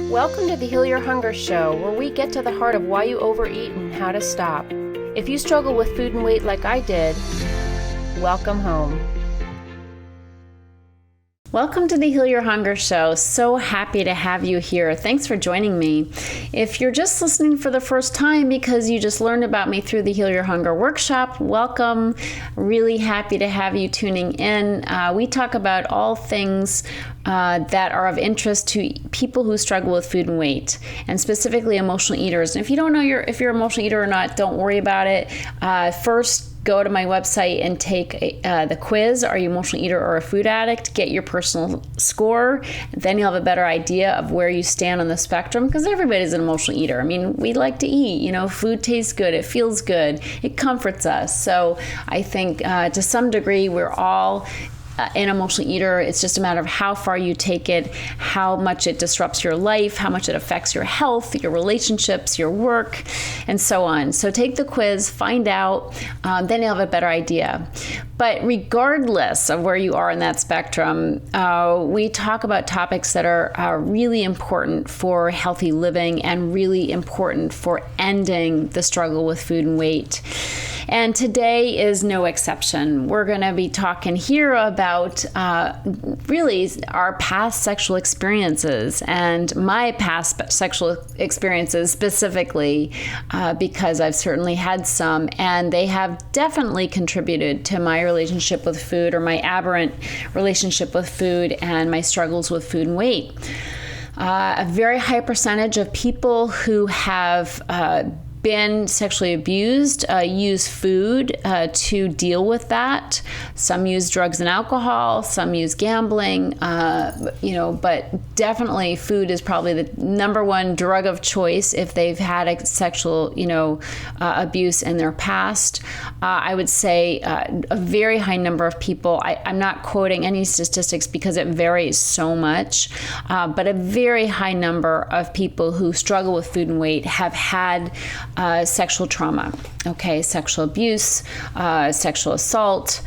Welcome to the Heal Your Hunger Show, where we get to the heart of why you overeat and how to stop. If you struggle with food and weight like I did, welcome home. Welcome to the Heal Your Hunger Show. So happy to have you here. Thanks for joining me. If you're just listening for the first time because you just learned about me through the Heal Your Hunger workshop, welcome. Really happy to have you tuning in. We talk about all things that are of interest to people who struggle with food and weight, and specifically emotional eaters. And if you don't know if you're an emotional eater or not, don't worry about it. First, go to my website and take the quiz. Are you an emotional eater or a food addict? Get your personal score. Then you'll have a better idea of where you stand on the spectrum, because everybody's an emotional eater. I mean, we like to eat. You know, food tastes good. It feels good. It comforts us. So I think to some degree, we're all an emotional eater. It's just a matter of how far you take it, how much it disrupts your life, how much it affects your health, your relationships, your work, and so on. So take the quiz, find out, then you'll have a better idea. But regardless of where you are in that spectrum, we talk about topics that are really important for healthy living and really important for ending the struggle with food and weight. And today is no exception. We're going to be talking here about really our past sexual experiences, and my past sexual experiences specifically, because I've certainly had some, and they have definitely contributed to my relationship with food, or my aberrant relationship with food, and my struggles with food and weight. A very high percentage of people who have been sexually abused use food to deal with that. Some use drugs and alcohol, some use gambling, but definitely food is probably the number one drug of choice if they've had a sexual, abuse in their past. I would say a very high number of people, I'm not quoting any statistics because it varies so much, but a very high number of people who struggle with food and weight have had sexual trauma, sexual abuse, sexual assault,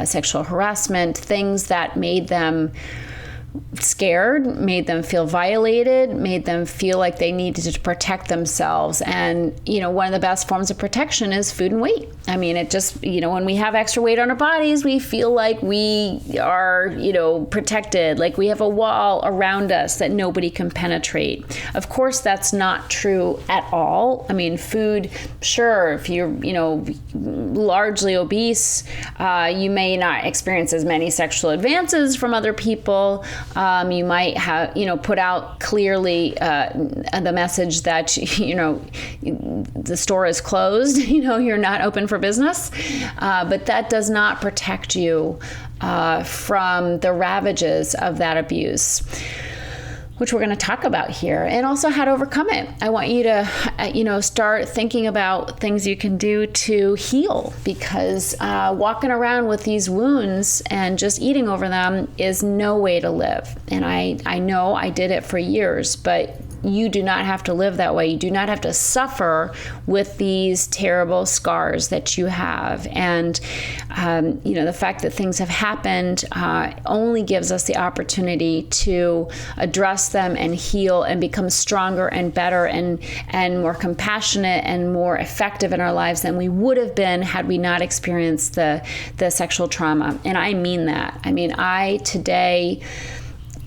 sexual harassment, things that made them scared, made them feel violated, made them feel like they needed to protect themselves. And, one of the best forms of protection is food and weight. I mean, it just, when we have extra weight on our bodies, we feel like we are, protected, like we have a wall around us that nobody can penetrate. Of course, that's not true at all. I mean, food, sure, if you're, largely obese, you may not experience as many sexual advances from other people. You might have, put out clearly the message that, the store is closed, you're not open for business. But that does not protect you from the ravages of that abuse, which we're going to talk about here, and also how to overcome it. I want you to, start thinking about things you can do to heal, because walking around with these wounds and just eating over them is no way to live. And I know I did it for years, but you do not have to live that way. You do not have to suffer with these terrible scars that you have. And, the fact that things have happened only gives us the opportunity to address them and heal and become stronger and better and more compassionate and more effective in our lives than we would have been had we not experienced the sexual trauma. And I mean that. I mean, I today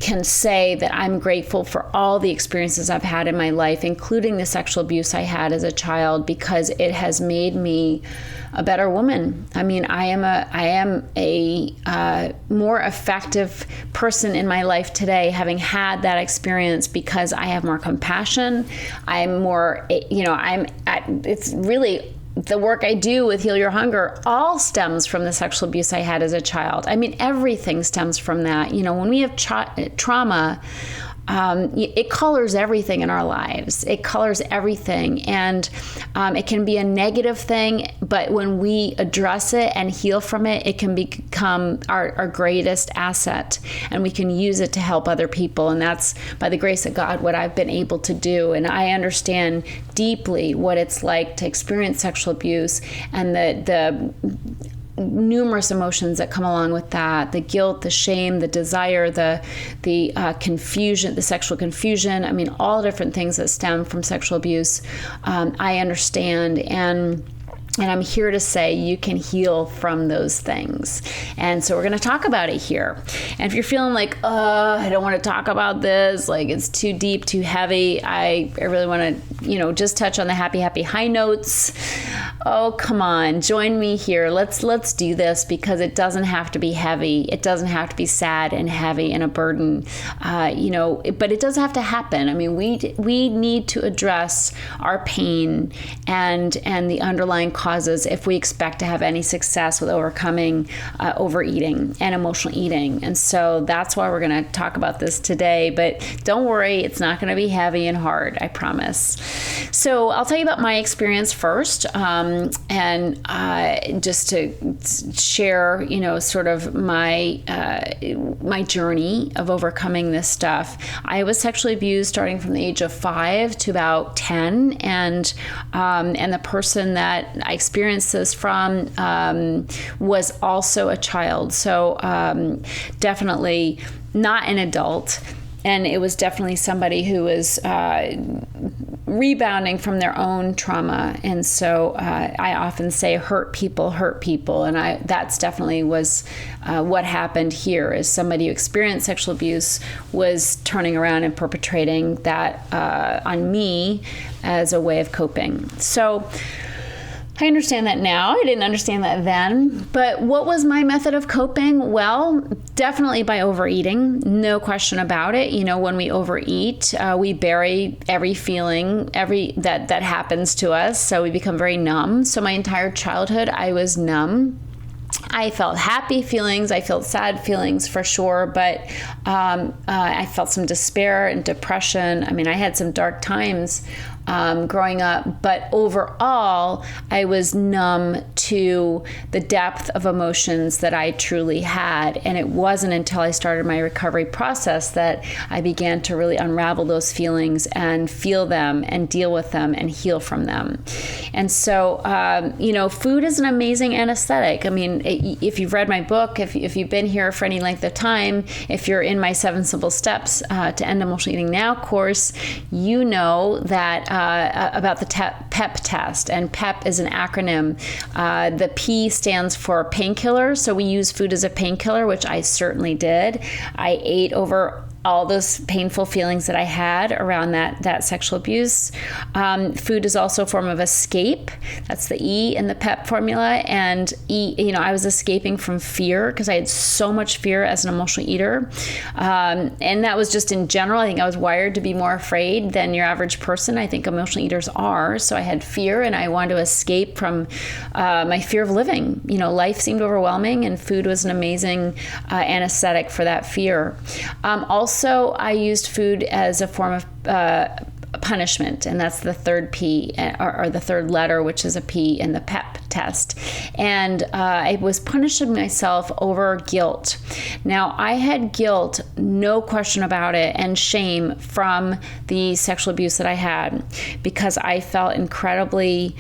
can say that I'm grateful for all the experiences I've had in my life, including the sexual abuse I had as a child, because it has made me a better woman. I mean, I am a more effective person in my life today, having had that experience, because I have more compassion. I'm more, it's really, the work I do with Heal Your Hunger all stems from the sexual abuse I had as a child. I mean, everything stems from that. When we have trauma, it colors everything in our lives. It colors everything. And it can be a negative thing, but when we address it and heal from it, it can become our greatest asset, and we can use it to help other people. And that's, by the grace of God, what I've been able to do. And I understand deeply what it's like to experience sexual abuse and the numerous emotions that come along with that: the guilt, the shame, the desire, the confusion, the sexual confusion. I mean, all different things that stem from sexual abuse. I understand, and I'm here to say you can heal from those things. And so we're going to talk about it here. And if you're feeling like, I don't want to talk about this, like it's too deep, too heavy, I really want to, just touch on the happy high notes. Oh, come on, join me here. Let's do this, because it doesn't have to be heavy. It doesn't have to be sad and heavy and a burden, but it does have to happen. I mean, we need to address our pain and the underlying causes if we expect to have any success with overcoming overeating and emotional eating. And so that's why we're going to talk about this today. But don't worry, it's not going to be heavy and hard, I promise. So I'll tell you about my experience first, and just to share, sort of my journey of overcoming this stuff. I was sexually abused starting from the age of 5 to about 10, and the person that I experienced this from was also a child, so definitely not an adult. And it was definitely somebody who was rebounding from their own trauma. And so I often say hurt people. And that's definitely was what happened here, is somebody who experienced sexual abuse was turning around and perpetrating that on me as a way of coping. So I understand that now. I didn't understand that then. But what was my method of coping? Well, definitely by overeating. No question about it. When we overeat, we bury every feeling, that happens to us. So we become very numb. So my entire childhood, I was numb. I felt happy feelings. I felt sad feelings for sure, but I felt some despair and depression. I mean, I had some dark times growing up, but overall, I was numb to the depth of emotions that I truly had. And it wasn't until I started my recovery process that I began to really unravel those feelings and feel them and deal with them and heal from them. And so, food is an amazing anesthetic. I mean, if you've read my book, if you've been here for any length of time, if you're in my 7 Simple Steps to End Emotional Eating Now course, you know that about the PEP test. And PEP is an acronym. The P stands for painkiller. So we use food as a painkiller, which I certainly did. I ate over all those painful feelings that I had around that sexual abuse. Food is also a form of escape. That's the E in the PEP formula. And I was escaping from fear because I had so much fear as an emotional eater. And that was just in general. I think I was wired to be more afraid than your average person. I think emotional eaters are. So I had fear, and I wanted to escape from my fear of living. Life seemed overwhelming, and food was an amazing anesthetic for that fear. Also, I used food as a form of punishment, and that's the third P, or the third letter, which is a P in the PEP test. And I was punishing myself over guilt. Now, I had guilt, no question about it, and shame from the sexual abuse that I had, because I felt incredibly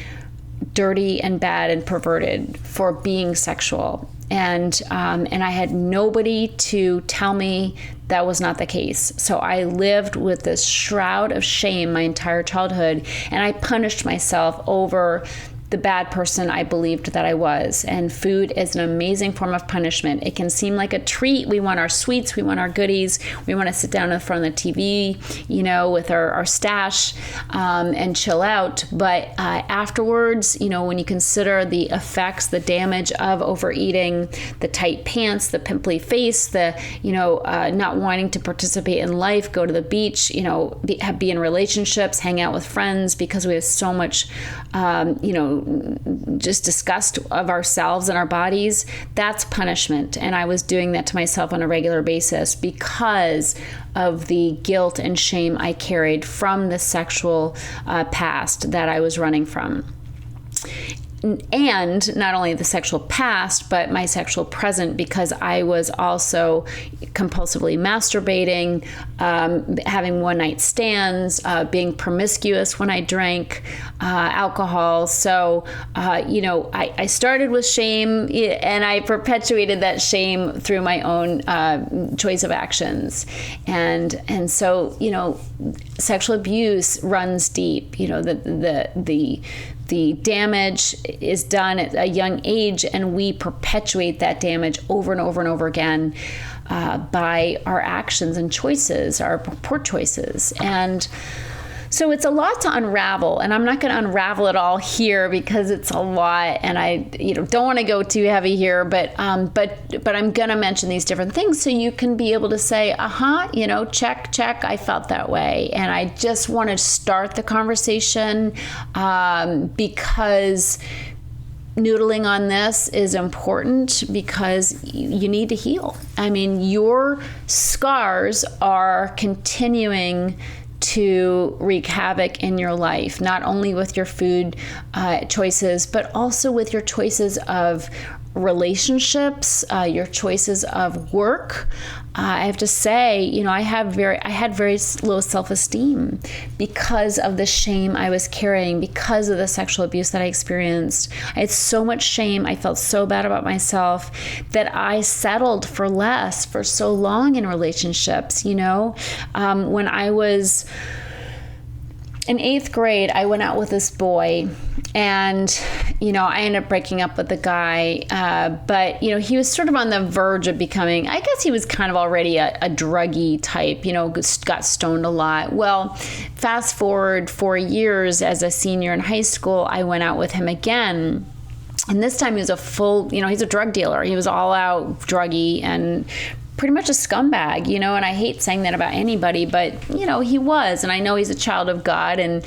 dirty and bad and perverted for being sexual. And I had nobody to tell me that was not the case. So I lived with this shroud of shame my entire childhood, and I punished myself over the bad person I believed that I was. And food is an amazing form of punishment. It can seem like a treat. We want our sweets, we want our goodies, we want to sit down in front of the TV, with our stash and chill out. But afterwards, when you consider the effects, the damage of overeating, the tight pants, the pimply face, the not wanting to participate in life, go to the beach, be in relationships, hang out with friends, because we have so much just disgust of ourselves and our bodies, that's punishment. And I was doing that to myself on a regular basis because of the guilt and shame I carried from the sexual past that I was running from. and not only the sexual past, but my sexual present, because I was also compulsively masturbating, having one-night stands, being promiscuous when I drank alcohol. So, I started with shame, and I perpetuated that shame through my own choice of actions. And so, sexual abuse runs deep. The damage is done at a young age, and we perpetuate that damage over and over and over again by our actions and choices, our poor choices. And so it's a lot to unravel, and I'm not going to unravel it all here because it's a lot, and I don't want to go too heavy here, but I'm going to mention these different things so you can be able to say, check, I felt that way. And I just want to start the conversation because noodling on this is important, because you need to heal. I mean, your scars are continuing to wreak havoc in your life, not only with your food choices, but also with your choices of relationships, your choices of work. I have to say, I had very low self-esteem because of the shame I was carrying, because of the sexual abuse that I experienced. I had so much shame. I felt so bad about myself that I settled for less for so long in relationships. When I was in 8th grade, I went out with this boy, and, I ended up breaking up with the guy. But, he was sort of on the verge of becoming, I guess he was kind of already a druggy type, got stoned a lot. Well, fast forward 4 years, as a senior in high school, I went out with him again. And this time he was he's a drug dealer. He was all out druggy and pretty much a scumbag, and I hate saying that about anybody, but he was, and I know he's a child of God and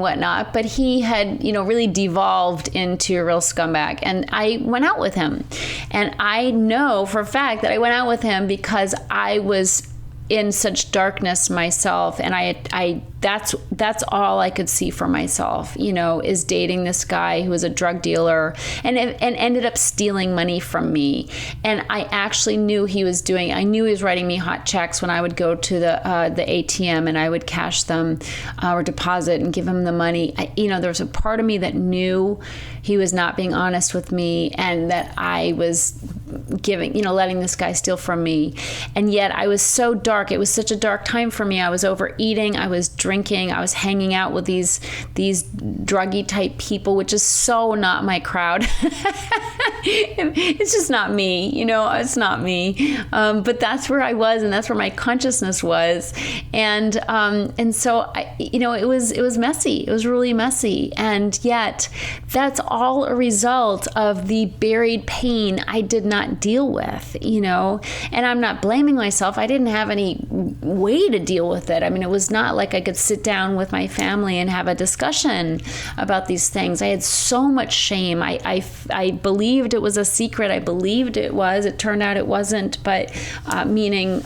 whatnot, but he had really devolved into a real scumbag. And I went out with him, and I know for a fact that I went out with him because I was in such darkness myself, and I that's all I could see for myself, is dating this guy who was a drug dealer and ended up stealing money from me. And I actually knew I knew he was writing me hot checks when I would go to the ATM, and I would cash them or deposit and give him the money. There was a part of me that knew he was not being honest with me, and that I was letting this guy steal from me. And yet I was so dark. It was such a dark time for me. I was overeating. I was drinking. I was hanging out with these druggy type people, which is so not my crowd. It's just not me, it's not me. But that's where I was, and that's where my consciousness was. And so it was messy. It was really messy. And yet that's all a result of the buried pain I did not deal with, and I'm not blaming myself. I didn't have any way to deal with it. I mean, it was not like I could sit down with my family and have a discussion about these things. I had so much shame. I believed it was a secret. I believed it was. It turned out it wasn't, but meaning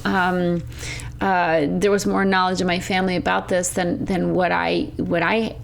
there was more knowledge in my family about this than what I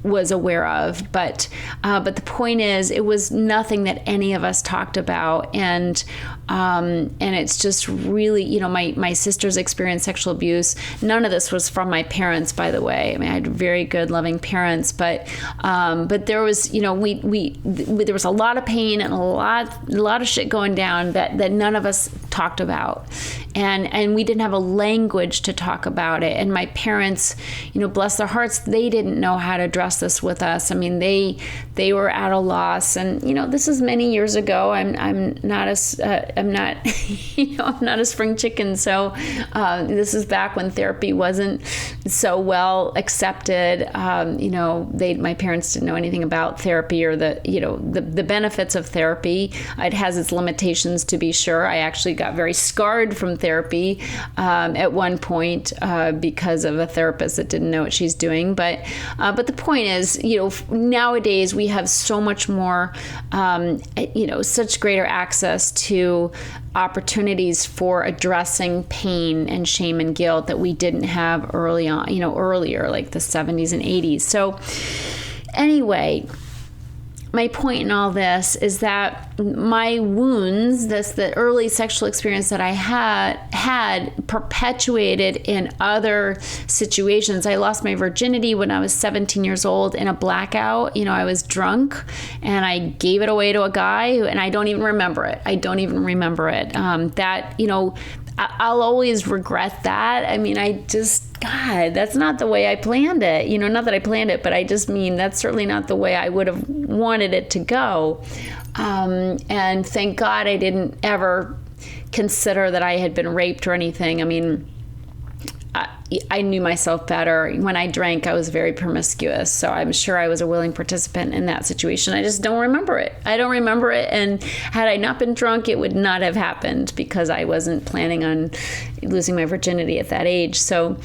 was aware of, but the point is, it was nothing that any of us talked about, and it's just really, my sisters experienced sexual abuse. None of this was from my parents, by the way. I mean, I had very good, loving parents, but there was, there was a lot of pain and a lot of shit going down that none of us talked about, and we didn't have a language to talk about it. And my parents, bless their hearts, they didn't know how to address this with us. I mean, they were at a loss, and this is many years ago. I'm not a spring chicken. So this is back when therapy wasn't so well accepted. My parents didn't know anything about therapy or the benefits of therapy. It has its limitations, to be sure. I actually got very scarred from therapy at one point because of a therapist that didn't know what she's doing. But the point is, nowadays we have so much more, such greater access to opportunities for addressing pain and shame and guilt that we didn't have earlier, like the 70s and 80s. So Anyway, my point in all this is that my wounds, the early sexual experience that I had perpetuated in other situations. I lost my virginity when I was 17 years old in a blackout. I was drunk and I gave it away to a guy and I don't even remember it. I'll always regret that. God, that's not the way I planned it. Not that I planned it, but I just mean that's certainly not the way I would have wanted it to go. And thank God I didn't ever consider that I had been raped or anything. I knew myself better. When I drank, I was very promiscuous. So I'm sure I was a willing participant in that situation. I just don't remember it. I don't remember it. And had I not been drunk, it would not have happened because I wasn't planning on losing my virginity at that age. So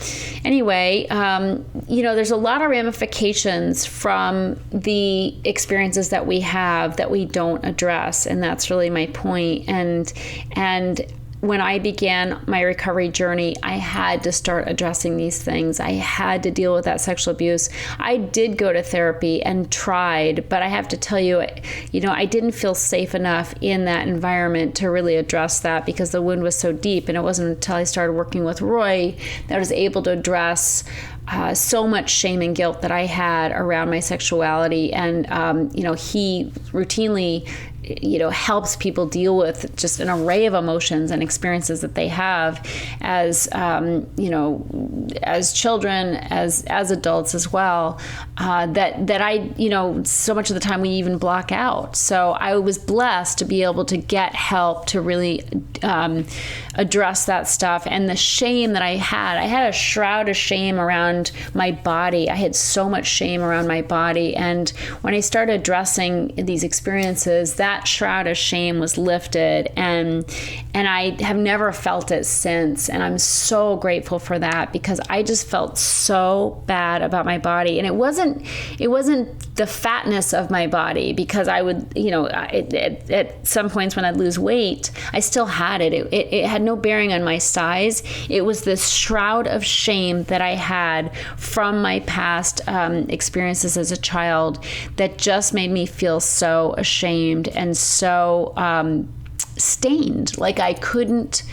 anyway, there's a lot of ramifications from the experiences that we have that we don't address. And that's really my point. And when I began my recovery journey, I had to start addressing these things. I had to deal with that sexual abuse. I did go to therapy and tried, but I have to tell you, I didn't feel safe enough in that environment to really address that because the wound was so deep. And it wasn't until I started working with Roy that I was able to address so much shame and guilt that I had around my sexuality. And, he routinely helps people deal with just an array of emotions and experiences that they have as children, as adults as well, that I, so much of the time we even block out. So I was blessed to be able to get help to really address that stuff. And the shame that I had a shroud of shame around my body. I had so much shame around my body. And when I started addressing these experiences, that shroud of shame was lifted, and I have never felt it since. And I'm so grateful for that because I just felt so bad about my body. And it wasn't the fatness of my body, because I would, at some points when I'd lose weight, I still had it. It had no bearing on my size. It was this shroud of shame that I had from my past experiences as a child that just made me feel so ashamed and so stained, like I couldn't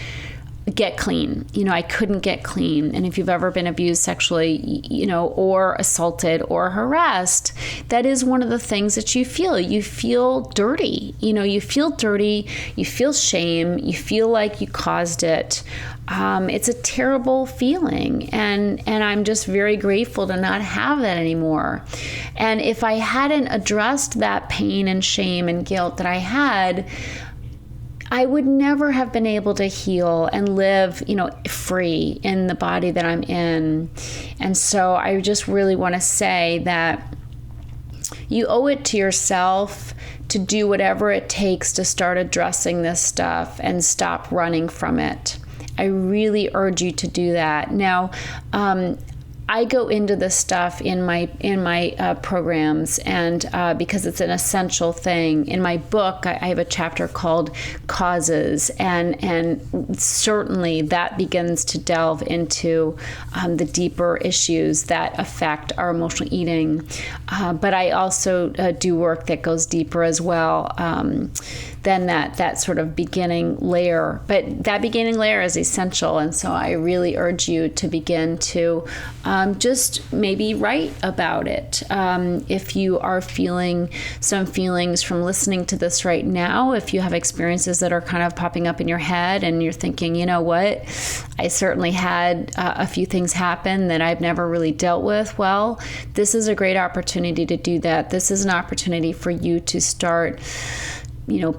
get clean. I couldn't get clean. And if you've ever been abused sexually, or assaulted or harassed, that is one of the things that you feel. You feel dirty. You feel dirty. You feel shame. You feel like you caused it. It's a terrible feeling. And I'm just very grateful to not have that anymore. And if I hadn't addressed that pain and shame and guilt that I had, I would never have been able to heal and live, free in the body that I'm in. And so I just really want to say that you owe it to yourself to do whatever it takes to start addressing this stuff and stop running from it. I really urge you to do that. Now, I go into this stuff in my programs, and because it's an essential thing. In my book, I have a chapter called Causes, and certainly that begins to delve into the deeper issues that affect our emotional eating. But I also do work that goes deeper as well than that sort of beginning layer. But that beginning layer is essential, and so I really urge you to begin to just maybe write about it. If you are feeling some feelings from listening to this right now, if you have experiences that are kind of popping up in your head and you're thinking, you know what, I certainly had a few things happen that I've never really dealt with. Well, this is a great opportunity to do that. This is an opportunity for you to start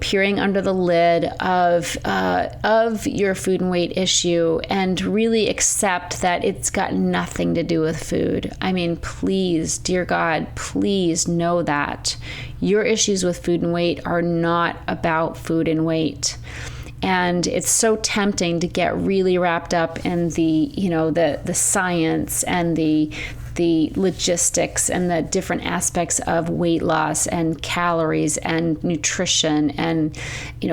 peering under the lid of your food and weight issue and really accept that it's got nothing to do with food. Please, dear God, please know that your issues with food and weight are not about food and weight. And it's so tempting to get really wrapped up in the science and the logistics and the different aspects of weight loss and calories and nutrition and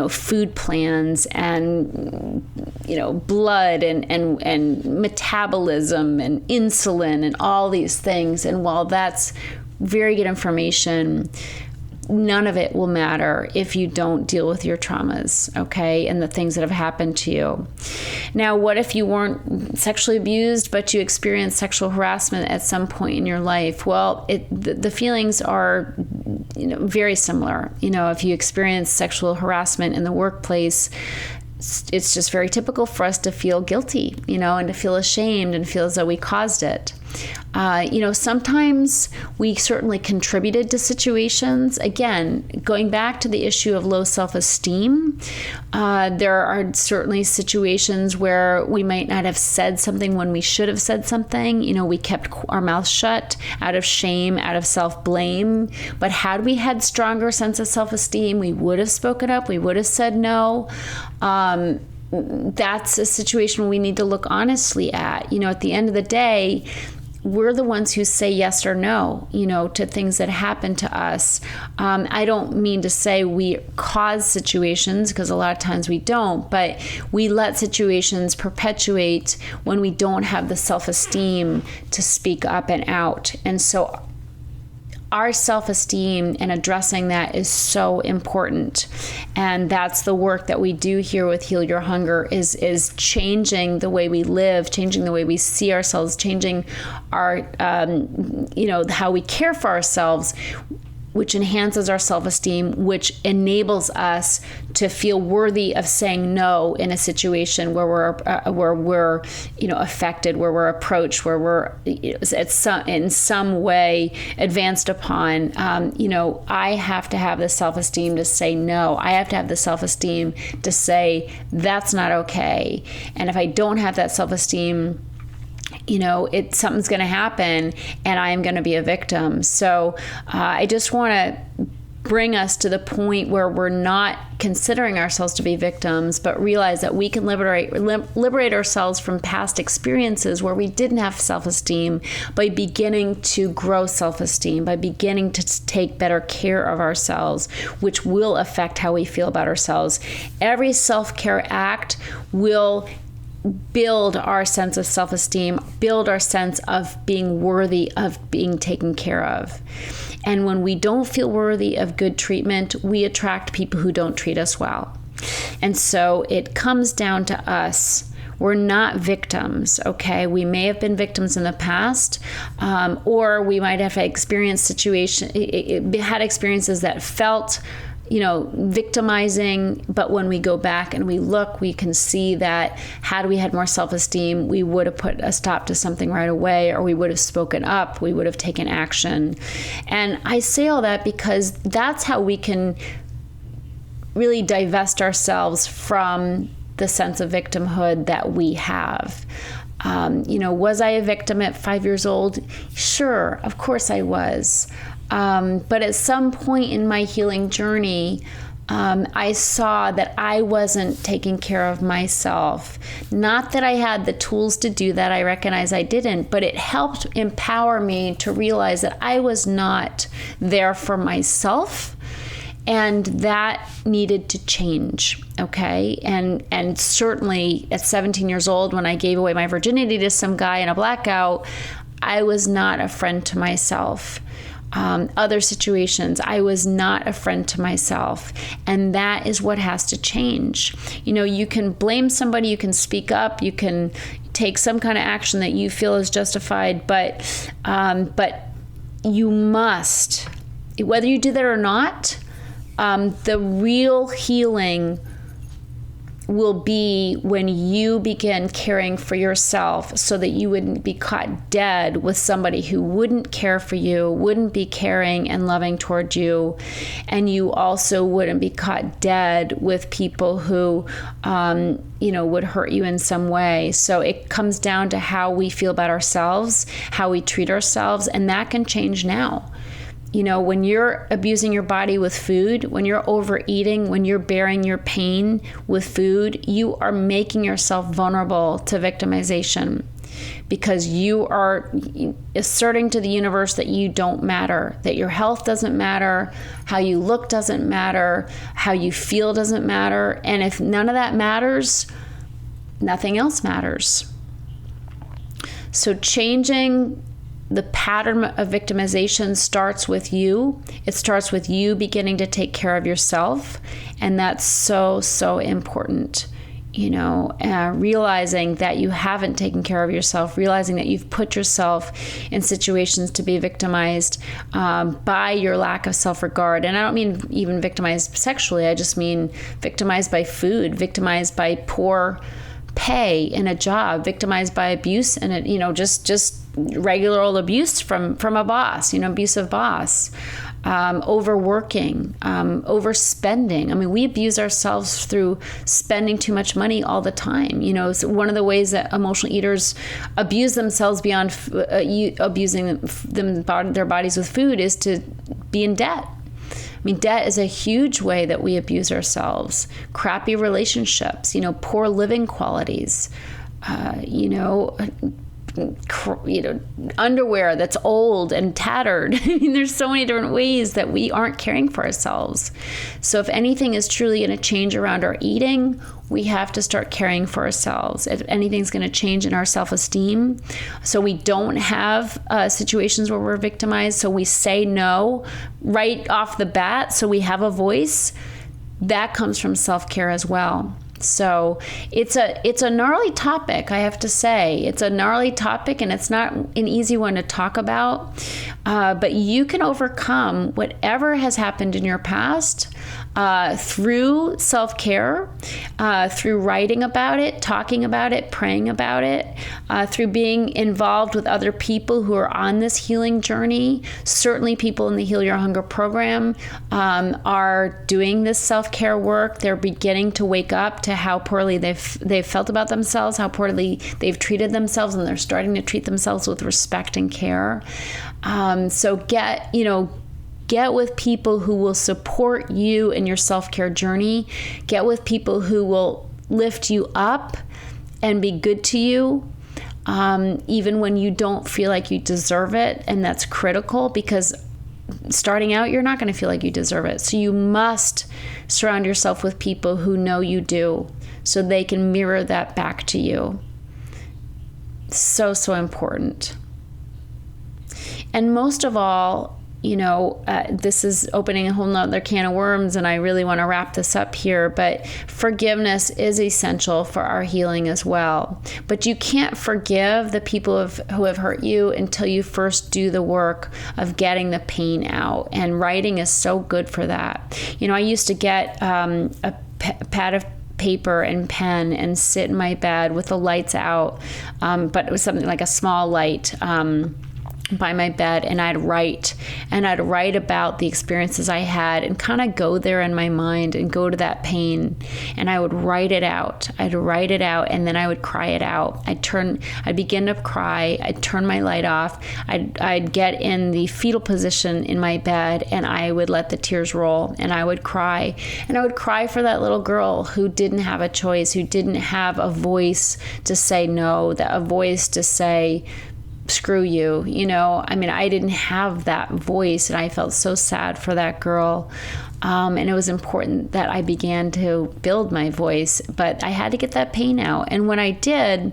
food plans and blood and metabolism and insulin and all these things. And while that's very good information. None of it will matter if you don't deal with your traumas, okay, and the things that have happened to you. Now, what if you weren't sexually abused, but you experienced sexual harassment at some point in your life? Well, the feelings are, very similar. If you experience sexual harassment in the workplace, it's just very typical for us to feel guilty, and to feel ashamed and feel as though we caused it. Sometimes we certainly contributed to situations. Again, going back to the issue of low self-esteem, there are certainly situations where we might not have said something when we should have said something. We kept our mouth shut out of shame, out of self-blame. But had we had stronger sense of self-esteem, we would have spoken up. We would have said no. That's a situation we need to look honestly at. At the end of the day, we're the ones who say yes or no, to things that happen to us. I don't mean to say we cause situations, because a lot of times we don't, but we let situations perpetuate when we don't have the self-esteem to speak up and out. And so our self-esteem and addressing that is so important. And that's the work that we do here with Heal Your Hunger, is changing the way we live, changing the way we see ourselves, changing our, how we care for ourselves, which enhances our self-esteem, which enables us to feel worthy of saying no in a situation where we're affected, where we're approached, where we're in some way advanced upon. I have to have the self-esteem to say no. I have to have the self-esteem to say that's not okay. And if I don't have that self-esteem, something's going to happen and I am going to be a victim. So I just want to bring us to the point where we're not considering ourselves to be victims, but realize that we can liberate ourselves from past experiences where we didn't have self-esteem by beginning to grow self-esteem, by beginning to take better care of ourselves, which will affect how we feel about ourselves. Every self-care act will build our sense of self-esteem, build our sense of being worthy of being taken care of. And when we don't feel worthy of good treatment, we attract people who don't treat us well. And so it comes down to us. We're not victims, okay? We may have been victims in the past, or we might have experienced had experiences that felt victimizing, but when we go back and we look, we can see that had we had more self-esteem, we would have put a stop to something right away, or we would have spoken up, we would have taken action. And I say all that because that's how we can really divest ourselves from the sense of victimhood that we have. Was I a victim at 5 years old? Sure, of course I was. But at some point in my healing journey, I saw that I wasn't taking care of myself. Not that I had the tools to do that. I recognize I didn't, but it helped empower me to realize that I was not there for myself. And that needed to change, okay? And certainly at 17 years old, when I gave away my virginity to some guy in a blackout, I was not a friend to myself. Other situations, I was not a friend to myself. And that is what has to change. You can blame somebody, you can speak up, you can take some kind of action that you feel is justified, but you must, whether you do that or not, the real healing will be when you begin caring for yourself so that you wouldn't be caught dead with somebody who wouldn't care for you, wouldn't be caring and loving toward you. And you also wouldn't be caught dead with people who, would hurt you in some way. So it comes down to how we feel about ourselves, how we treat ourselves, and that can change now. When you're abusing your body with food, when you're overeating, when you're bearing your pain with food, you are making yourself vulnerable to victimization because you are asserting to the universe that you don't matter, that your health doesn't matter, how you look doesn't matter, how you feel doesn't matter. And if none of that matters, nothing else matters. So changing the pattern of victimization starts with you. It starts with you beginning to take care of yourself. And that's so, so important. Realizing that you haven't taken care of yourself, realizing that you've put yourself in situations to be victimized by your lack of self-regard. And I don't mean even victimized sexually. I just mean victimized by food, victimized by poor pay in a job, victimized by abuse and just regular old abuse from a boss, abusive boss. Overworking, overspending. I mean, we abuse ourselves through spending too much money all the time. So one of the ways that emotional eaters abuse themselves beyond abusing their bodies with food is to be in debt. I mean, debt is a huge way that we abuse ourselves. Crappy relationships, poor living qualities, underwear that's old and tattered. I mean, there's so many different ways that we aren't caring for ourselves. So if anything is truly going to change around our eating, we have to start caring for ourselves. If anything's going to change in our self-esteem, so we don't have situations where we're victimized, so we say no right off the bat, so we have a voice, that comes from self-care as well. So it's a gnarly topic, I have to say. It's a gnarly topic, and it's not an easy one to talk about. But you can overcome whatever has happened in your past through self-care, through writing about it, talking about it, praying about it, through being involved with other people who are on this healing journey. Certainly people in the Heal Your Hunger program are doing this self-care work. They're beginning to wake up to how poorly they've felt about themselves, how poorly they've treated themselves, and they're starting to treat themselves with respect and care. So get with people who will support you in your self-care journey. Get with people who will lift you up and be good to you, even when you don't feel like you deserve it. And that's critical, because starting out, you're not going to feel like you deserve it. So you must surround yourself with people who know you do, so they can mirror that back to you. So, so important. And most of all, this is opening a whole nother can of worms, and I really want to wrap this up here, but forgiveness is essential for our healing as well. But you can't forgive the people who have hurt you until you first do the work of getting the pain out. And writing is so good for that. I used to get a pad of paper and pen and sit in my bed with the lights out, but it was something like a small light by my bed, and I'd write about the experiences I had and kind of go there in my mind and go to that pain, and I would write it out. I'd write it out, and then I would cry it out. I'd begin to cry. I'd turn my light off. I'd get in the fetal position in my bed, and I would let the tears roll, and I would cry. And I would cry for that little girl who didn't have a choice, who didn't have a voice to say no, a voice to say, screw you. I didn't have that voice, and I felt so sad for that girl. And it was important that I began to build my voice, but I had to get that pain out. And when I did,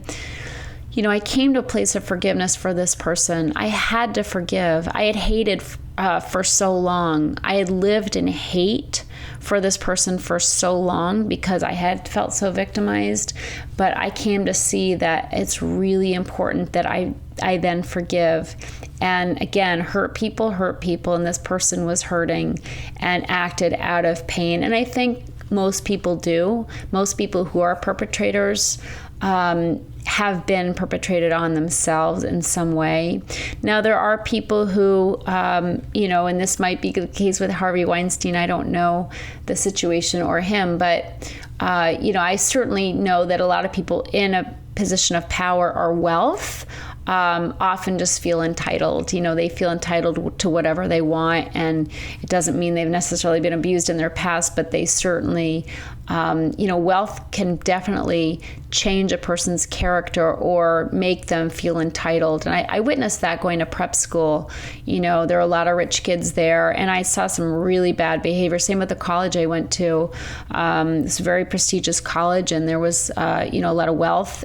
I came to a place of forgiveness for this person. I had to forgive. I had hated for so long. I had lived in hate for this person for so long because I had felt so victimized. But I came to see that it's really important that I then forgive. And again, hurt people, and this person was hurting and acted out of pain. And I think most people do. Most people who are perpetrators have been perpetrated on themselves in some way. Now, there are people who, and this might be the case with Harvey Weinstein. I don't know the situation or him, but, I certainly know that a lot of people in a position of power or wealth often just feel entitled. They feel entitled to whatever they want, and it doesn't mean they've necessarily been abused in their past, but they certainly Wealth can definitely change a person's character or make them feel entitled. And I witnessed that going to prep school. There are a lot of rich kids there, and I saw some really bad behavior. Same with the college I went to. It's a very prestigious college, and there was, a lot of wealth,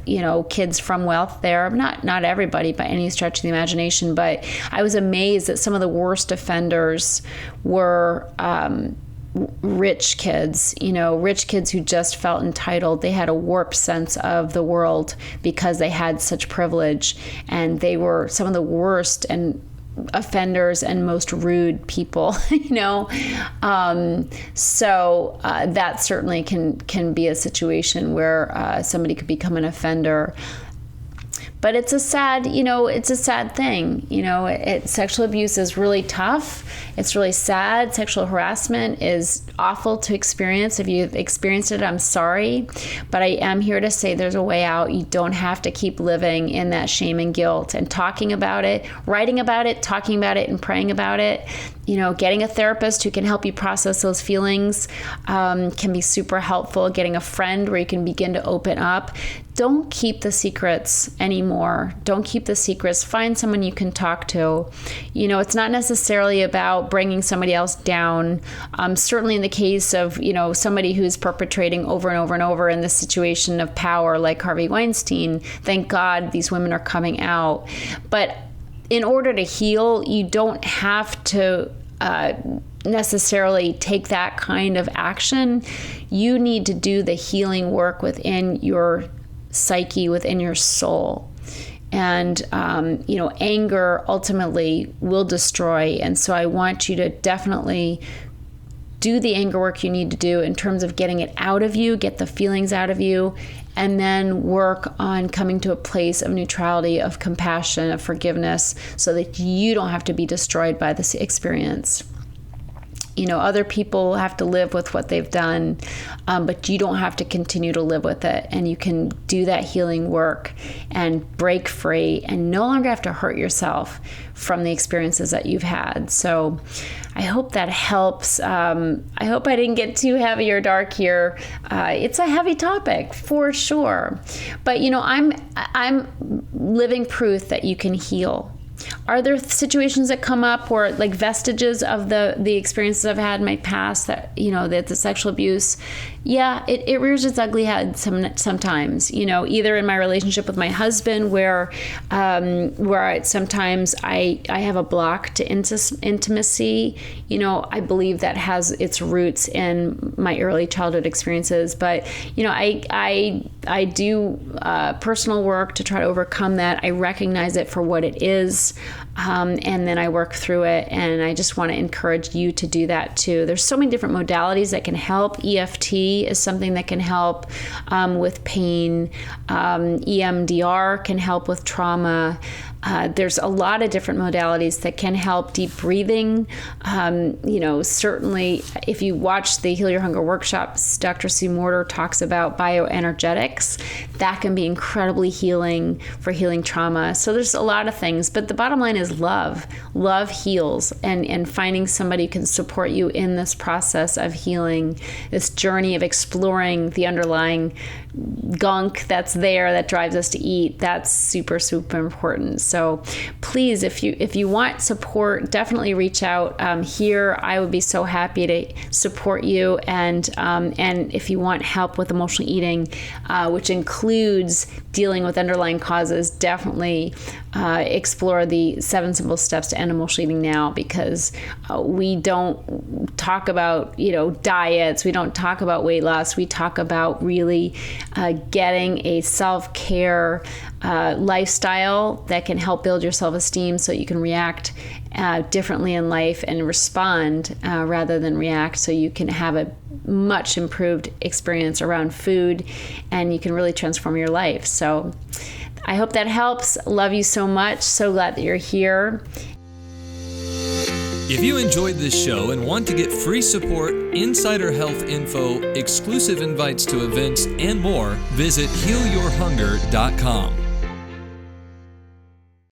kids from wealth there. Not everybody by any stretch of the imagination, but I was amazed that some of the worst offenders were rich kids who just felt entitled. They had a warped sense of the world because they had such privilege, and they were some of the worst and offenders and most rude people. So that certainly can be a situation where somebody could become an offender. But it's a sad thing. Sexual abuse is really tough. It's really sad. Sexual harassment is awful to experience. If you've experienced it, I'm sorry. But I am here to say there's a way out. You don't have to keep living in that shame and guilt. And talking about it, writing about it, talking about it, and praying about it, getting a therapist who can help you process those feelings can be super helpful. Getting a friend where you can begin to open up. Don't keep the secrets anymore. Don't keep the secrets. Find someone you can talk to. It's not necessarily about bringing somebody else down. Certainly in the case of, somebody who's perpetrating over and over and over in this situation of power like Harvey Weinstein, thank God these women are coming out. But in order to heal, you don't have to necessarily take that kind of action. You need to do the healing work within your psyche, within your soul. And, anger ultimately will destroy. And so I want you to definitely do the anger work you need to do in terms of getting it out of you, get the feelings out of you, and then work on coming to a place of neutrality, of compassion, of forgiveness, so that you don't have to be destroyed by this experience. Other people have to live with what they've done, but you don't have to continue to live with it. And you can do that healing work and break free and no longer have to hurt yourself from the experiences that you've had. So I hope that helps. I hope I didn't get too heavy or dark here. It's a heavy topic for sure. But, I'm living proof that you can heal. Are there situations that come up or like vestiges of the experiences I've had in my past that, that the sexual abuse, yeah, it rears its ugly head sometimes, either in my relationship with my husband where sometimes I have a block to intimacy. I believe that has its roots in my early childhood experiences, but, I do personal work to try to overcome that. I recognize it for what it is. And then I work through it, and I just want to encourage you to do that too. There's so many different modalities that can help. EFT is something that can help with pain. EMDR can help with trauma. There's a lot of different modalities that can help. Deep breathing. Certainly if you watch the Heal Your Hunger workshops, Dr. Sue Morter talks about bioenergetics. That can be incredibly healing for healing trauma. So there's a lot of things, but the bottom line is love. Love heals, and finding somebody who can support you in this process of healing, this journey of exploring the underlying gunk that's there that drives us to eat. That's super, super important. So please, if you want support, definitely reach out here. I would be so happy to support you. And if you want help with emotional eating, which includes dealing with underlying causes, definitely explore the 7 simple steps to end emotional eating now, because we don't talk about, diets. We don't talk about weight loss. We talk about really getting a self-care lifestyle that can help build your self-esteem so you can react differently in life and respond rather than react, so you can have a much improved experience around food and you can really transform your life. So I hope that helps. Love you so much. So glad that you're here. If you enjoyed this show and want to get free support, insider health info, exclusive invites to events, and more, visit healyourhunger.com.